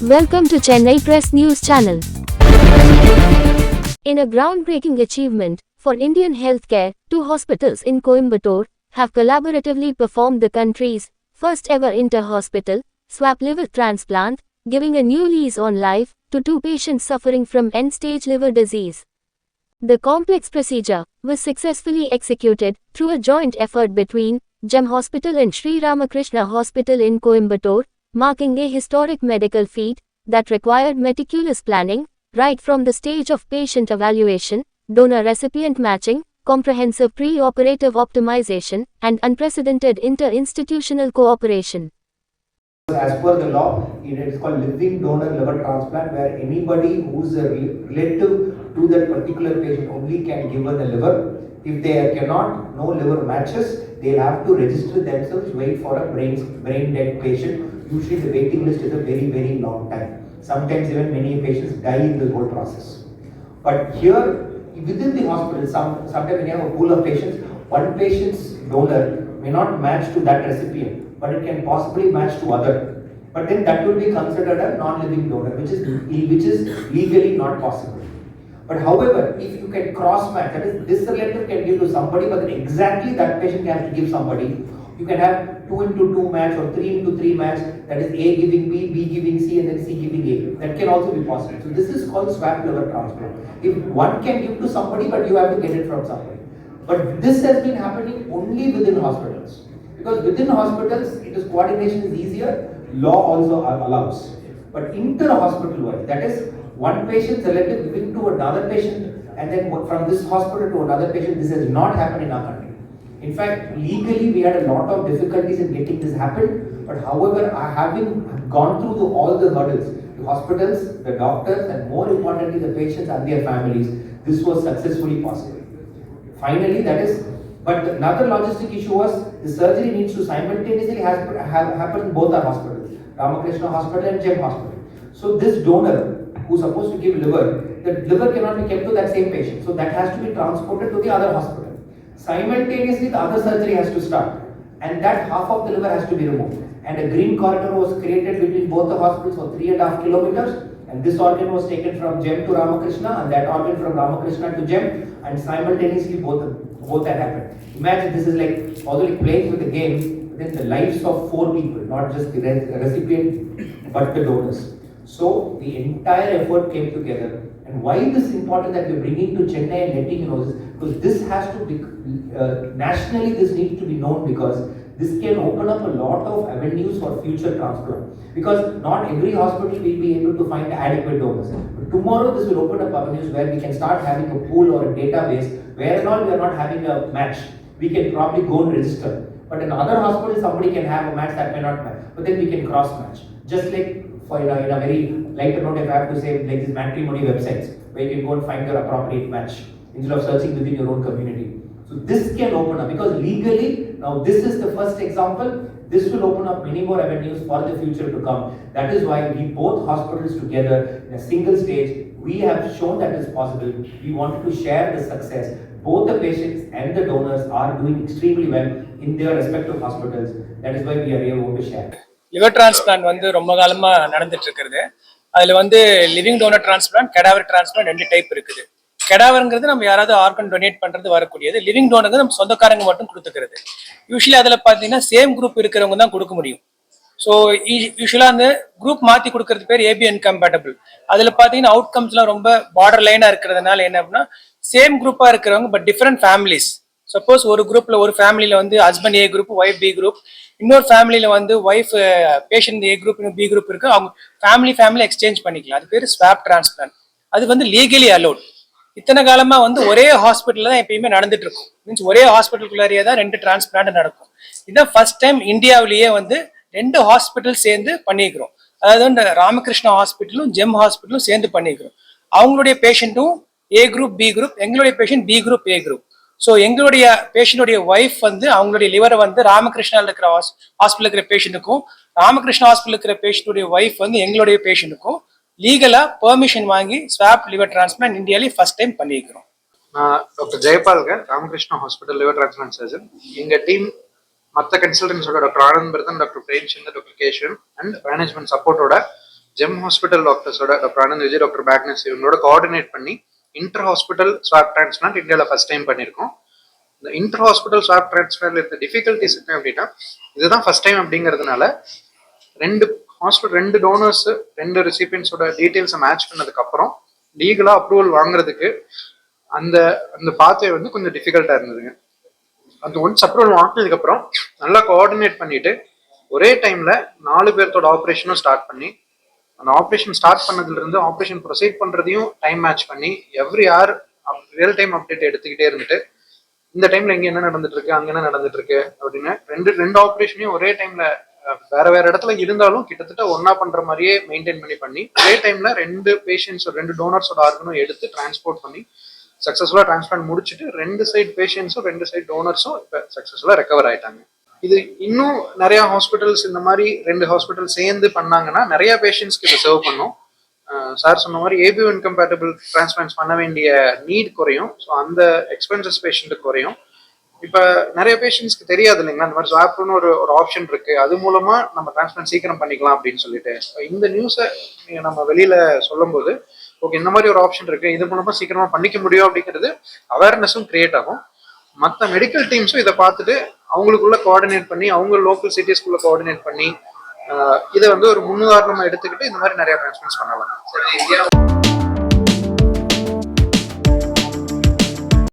Welcome to Chennai Press News Channel. In a groundbreaking achievement for Indian healthcare, two hospitals in Coimbatore have collaboratively performed the country's first ever inter-hospital swap liver transplant, giving a new lease on life to two patients suffering from end-stage liver disease. The complex procedure was successfully executed through a joint effort between GEM Hospital and Sri Ramakrishna Hospital in Coimbatore, marking a historic medical feat that required meticulous planning, right from the stage of patient evaluation, donor-recipient matching, comprehensive pre-operative optimization, and unprecedented inter-institutional cooperation. As per the law, it is called living donor liver transplant, where anybody who is a relative to that particular patient only can give them the liver. If they cannot, no liver matches, they'll have to register themselves, wait for a brain dead patient. Usually the waiting list is a very long time. Sometimes even many patients die in this whole process. But here, within the hospital, sometimes when you have a pool of patients, one patient's donor may not match to that recipient, but it can possibly match to other. But then that will be considered a non-living donor, which is legally not possible. But however, if you can cross-match, that is, this relative can give to somebody, but then exactly that patient can have to give somebody. You can have 2 into 2 match or 3 into 3 match, that is A giving B, B giving C, and then C giving A. That can also be possible. So this is called swap liver transplant. If one can give to somebody, but you have to get it from somebody. But this has been happening only within hospitals. Because within hospitals, coordination is easier, law also allows. But inter-hospital wise, that is, one patient's relative giving to another patient, and then from this hospital to another patient, this has not happened in our country. In fact, legally we had a lot of difficulties in getting this happen, but however, having gone through all the hurdles, the hospitals, the doctors, and more importantly the patients and their families, this was successfully possible. Finally, that is, but another logistic issue was the surgery needs to simultaneously happen in both our hospitals, Ramakrishna Hospital and GEM Hospital. So this donor who's supposed to give liver, the liver cannot be kept to that same patient. So that has to be transported to the other hospital. Simultaneously, the other surgery has to start, and that half of the liver has to be removed. And a green corridor was created between both the hospitals for 3.5 kilometers. And this organ was taken from GEM to Ramakrishna, and that organ from Ramakrishna to GEM, and simultaneously both that happened. Imagine this is like although like playing with the game, within the lives of 4 people, not just the recipient, but the donors. So the entire effort came together. And why this is important that we're bringing to Chennai and letting you know this, because this has to be nationally, this needs to be known, because this can open up a lot of avenues for future transplant. Because not every hospital will be able to find adequate donors. But tomorrow this will open up avenues where we can start having a pool or a database where we are not having a match. We can probably go and register. But in other hospitals, somebody can have a match that may not match. But then we can cross match. Just like for in a very lighter note, if I have to say, like these matrimony websites where you can go and find your appropriate match instead of searching within your own community. So this can open up, because legally, now this is the first example, this will open up many more avenues for the future to come. That is why we both hospitals together in a single stage, we have shown that it is possible. We wanted to share the success. Both the patients and the donors are doing extremely well in their respective hospitals. That is why we are here to share. Liver transplant வந்து ரொம்ப காலமா நடந்துட்டு இருக்குது. அதுல வந்து living donor transplant, cadaver transplant 2 type இருக்குது. கெடாவர்ங்கிறது நம்ம யாராவது ஆர்கன் டொனேட் பண்றது வரக்கூடியது. லிவிங் டோனர்ங்கிறது நம்ம சொந்தக்காரங்க மட்டும் கொடுத்துக்கிறது. யூஸ்வலி அதில் பார்த்தீங்கன்னா சேம் குரூப் இருக்கிறவங்க தான் கொடுக்க முடியும். ஸோ யூஸ்வலாக அந்த குரூப் மாற்றி கொடுக்கறது பேர் ஏபி இன்கம்பேட்டபிள். அதில் பார்த்தீங்கன்னா அவுட்கம்ஸ்லாம் ரொம்ப பார்டர் லைனாக இருக்கிறதுனால என்ன அப்படின்னா, சேம் குரூப்பாக இருக்கிறவங்க பட் டிஃப்ரெண்ட் ஃபேமிலிஸ். சப்போஸ் ஒரு குரூப்ல ஒரு ஃபேமிலியில வந்து husband A group, wife B group, இன்னொரு ஃபேமிலியில வந்து wife patient A group, B group இருக்கு. அவங்க ஃபேமிலி எக்ஸ்சேஞ்ச் பண்ணிக்கலாம். அது பேர் ஸ்வாப் டிரான்ஸ்பிளான்ட். அது வந்து லீகலி அலோட். இத்தனை காலமா வந்து ஒரே ஹாஸ்பிட்டல் தான் எப்பயுமே நடந்துட்டு இருக்கும். மீன்ஸ் ஒரே ஹாஸ்பிட்டலுக்குள்ளாரியே தான் 2 டிரான்ஸ்பிளான்ட் நடக்கும். இதுதான் ஃபர்ஸ்ட் டைம் இந்தியாவிலேயே வந்து 2 ஹாஸ்பிட்டல் சேர்ந்து பண்ணிக்கிறோம். அதாவது ராமகிருஷ்ணா ஹாஸ்பிட்டலும் ஜெம் ஹாஸ்பிட்டலும் சேர்ந்து பண்ணிக்கிறோம். அவங்களுடைய பேஷண்ட்டும் ஏ குரூப் பி குரூப், எங்களுடைய patient B group A group. So எங்களுடைய பேஷண்டுடைய ஒய்ஃப் வந்து அவங்களுடைய லிவரை வந்து ராமகிருஷ்ணாவில் இருக்கிற ஹாஸ்பிட்டல் இருக்கிற பேஷண்ட்டுக்கும், ராமகிருஷ்ணா ஹாஸ்பிட்டல் இருக்கிற பேஷண்டுடைய ஒய்ஃப் வந்து எங்களுடைய பேஷண்ட்டுக்கும் லீகலா பெர்மிஷன் வாங்கி ஸ்வாப் லிவர் டிரான்ஸ்பிளான்ட் இந்தியாவிலே ஃபர்ஸ்ட் டைம் பண்ணிக்கிறோம். நான் டாக்டர் ஜெயபால்க, Ramakrishna hospital liver transplant surgeon. எங்கள் டீம் மற்ற கன்சல்டன்ஸோட doctor Anand Pradhan, doctor Premchander, doctor Keshavan and management சப்போர்ட்டோட ஜெம் ஹாஸ்பிட்டல் டாக்டர்ஸோட டாக்டர் ஆனந்த் விஜய், டாக்டர் பேக்னஸ் இவங்களோட கோஆர்டினேட் பண்ணி இன்டர் ஹாஸ்பிட்டல் ஸ்வாப் டிரான்ஸ்பிளான்ட் இந்தியாவில் ஃபர்ஸ்ட் டைம் பண்ணியிருக்கோம். இந்த இன்டர் ஹாஸ்பிட்டல் ஸ்வாப் டிரான்ஸ்பிளான்ட்ல இருக்க டிஃபிகல்ட்டிஸ் என்ன அப்படின்னா, இதுதான் ஃபர்ஸ்ட் டைம் அப்படிங்கிறதுனால ரெண்டு டோனர்ஸ் 2 ரெசிபியன்ஸோட டீட்டெயில்ஸை மேட்ச் பண்ணதுக்கு அப்புறம் லீகலா அப்ரூவல் வாங்குறதுக்கு அந்த அந்த பாத்வே வந்து கொஞ்சம் டிஃபிகல்ட்டா இருந்ததுங்க. அந்த ஒன்ஸ் அப்ரூவல் வாங்கினதுக்கு அப்புறம் நல்லா கோஆர்டினேட் பண்ணிட்டு ஒரே டைம்ல 4 பேர்த்தோட ஆப்ரேஷனும் ஸ்டார்ட் பண்ணி, அந்த ஆப்ரேஷன் ஸ்டார்ட் பண்ணதுல இருந்து ஆப்ரேஷன் ப்ரொசீட் பண்றதையும் டைம் மேட்ச் பண்ணி every hour real time update எடுத்துக்கிட்டே இருந்துட்டு, இந்த டைம்ல இங்க என்ன நடந்துட்டு இருக்கு, அங்க என்ன நடந்துட்டு இருக்கு அப்படின்னு ரெண்டு ஆப்ரேஷனையும் ஒரே டைம்ல வேற வேற இடத்துல இருந்தாலும் கிட்டத்தட்ட ஒன்னா பண்ற மாதிரியே மெயின்டைன் பண்ணி ஒரே டைம்ல 2 பேஷண்ட்ஸ் 2 டோனர்ஸோட ஆர்கனும் எடுத்து டிரான்ஸ்போர்ட் பண்ணி சக்சஸ்ஃபுல்லா டிரான்ஸ்பிளான்ட் முடிச்சுட்டு 2 சைட் பேஷண்ட்ஸும் 2 சைட் டோனர்ஸும் இப்ப சக்சஸ்ஃபுல்லா ரெக்கவர் ஆயிட்டாங்க. இது இன்னும் நிறைய ஹாஸ்பிட்டல்ஸ் இந்த மாதிரி 2 ஹாஸ்பிட்டல் சேர்ந்து பண்ணாங்கன்னா நிறைய பேஷண்ட்ஸ்க்கு இதை சர்வ் பண்ணும். சார் சொன்ன மாதிரி ஏபிஓ இன்கம்பேட்டபிள் டிரான்ஸ்பிளான்ஸ் பண்ண வேண்டிய நீட் குறையும். ஸோ அந்த எக்ஸ்பென்சஸ் பேஷண்ட்டுக்கு குறையும். இப்போ நிறைய பேஷண்ட்ஸ்க்கு தெரியாது இல்லைங்களா, இந்த மாதிரி ஸ்வாப்னு ஒரு ஆப்ஷன் இருக்கு, அது மூலமா நம்ம டிரான்ஸ்பிளான்ட் சீக்கிரம் பண்ணிக்கலாம் அப்படின்னு சொல்லிட்டு. இந்த நியூஸை நம்ம வெளியில சொல்லும் போது ஓகே இந்த மாதிரி ஒரு ஆப்ஷன் இருக்கு, இது மூலமா சீக்கிரமா பண்ணிக்க முடியும் அப்படிங்கிறது அவேர்னஸும் கிரியேட் ஆகும். மற்ற மெடிக்கல் டீம்ஸும் இதை பார்த்துட்டு அவங்களுக்குள்ள கோஆர்டினேட் பண்ணி அவங்க லோக்கல் சிட்டிஸ்குள்ள கோஆர்டினேட் பண்ணி இதை வந்து ஒரு முன்னுதாரணமா எடுத்துக்கிட்டு இந்த மாதிரி நிறைய டிரான்ஸ்பிளான்ஸ் பண்ணலாம்.